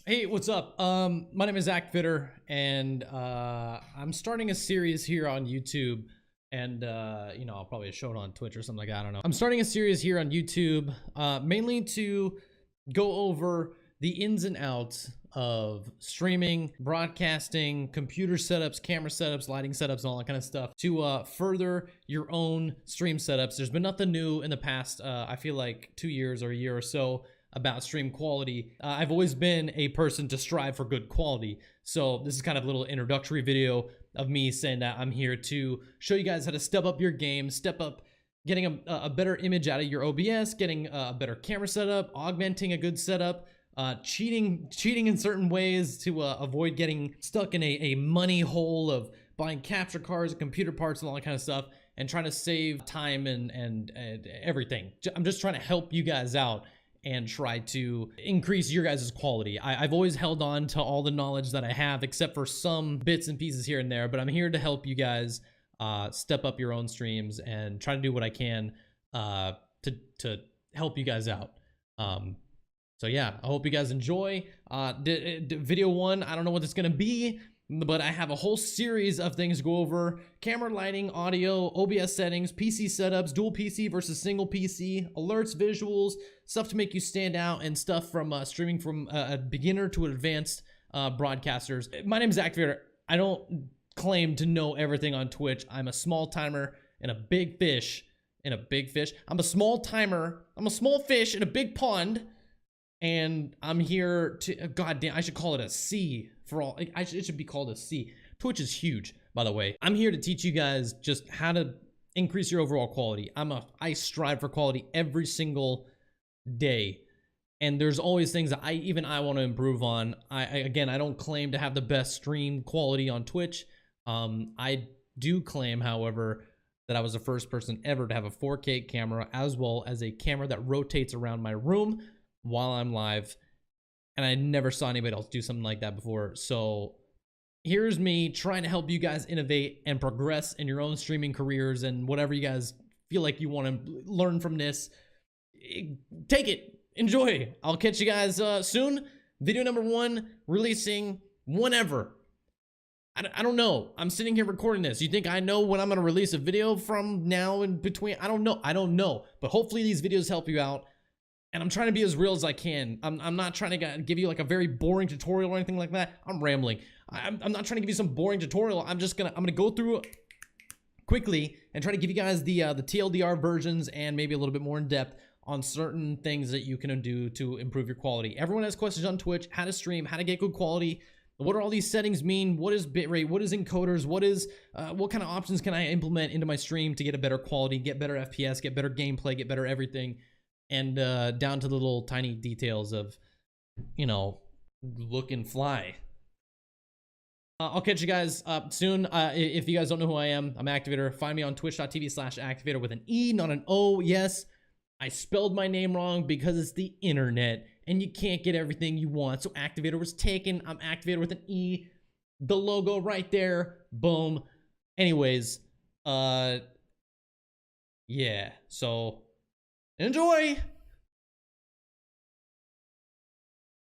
Hey, what's up? My name is Encoder, and I'm starting a series here on YouTube, and I'll probably show it on Twitch or something like that. I don't know. I'm starting a series here on YouTube, mainly to go over the ins and outs of streaming, broadcasting, computer setups, camera setups, lighting setups, and all that kind of stuff to further your own stream setups. There's been nothing new in the past, I feel like 2 years or a year or so about stream quality. I've always been a person to strive for good quality. So this is kind of a little introductory video of me saying that I'm here to show you guys how to step up your game, step up getting a better image out of your OBS, getting a better camera setup, augmenting a good setup, cheating in certain ways to avoid getting stuck in a money hole of buying capture cards and computer parts and all that kind of stuff, and trying to save time and everything. I'm just trying to help you guys out and try to increase your guys' quality. I've always held on to all the knowledge that I have, except for some bits and pieces here and there, but I'm here to help you guys step up your own streams and try to do what I can to help you guys out. So yeah, I hope you guys enjoy. Video one, I don't know what it's gonna be, but I have a whole series of things to go over: camera, lighting, audio, OBS settings, PC setups, dual PC versus single PC, alerts, visuals, stuff to make you stand out, and stuff from streaming from a beginner to advanced broadcasters. My name is Encoder. I don't claim to know everything on Twitch. I'm a small timer and a big fish in a big fish. I'm a small timer. I'm a small fish in a big pond. And I'm here to, God damn, I should call it a C for all, it should be called a C. Twitch is huge, by the way. I'm here to teach you guys just how to increase your overall quality. I strive for quality every single day. And there's always things that I want to improve on. Again, I don't claim to have the best stream quality on Twitch. I do claim, however, that I was the first person ever to have a 4K camera, as well as a camera that rotates around my room while I'm live, and I never saw anybody else do something like that before. So here's me trying to help you guys innovate and progress in your own streaming careers, and whatever you guys feel like you want to learn from this, take it, enjoy. I'll catch you guys soon. Video number one releasing whenever. I don't know. I'm sitting here recording this. You think I know when I'm going to release a video from now and between? I don't know. But hopefully these videos help you out. And I'm trying to be as real as I can. I'm not trying to give you like a very boring tutorial or anything like that. I'm rambling. I'm not trying to give you some boring tutorial. I'm gonna go through quickly and try to give you guys the TLDR versions and maybe a little bit more in depth on certain things that you can do to improve your quality. Everyone has questions on Twitch: how to stream, how to get good quality. What do all these settings mean? What is bitrate? What is encoders? What kind of options can I implement into my stream to get a better quality, get better FPS, get better gameplay, get better everything? And down to the little tiny details of, look and fly. I'll catch you guys soon. If you guys don't know who I am, I'm Encoder. Find me on twitch.tv/Encoder with an E, not an O. Yes, I spelled my name wrong because it's the internet and you can't get everything you want. So Encoder was taken. I'm Encoder with an E. The logo right there. Boom. Anyways, yeah. So enjoy.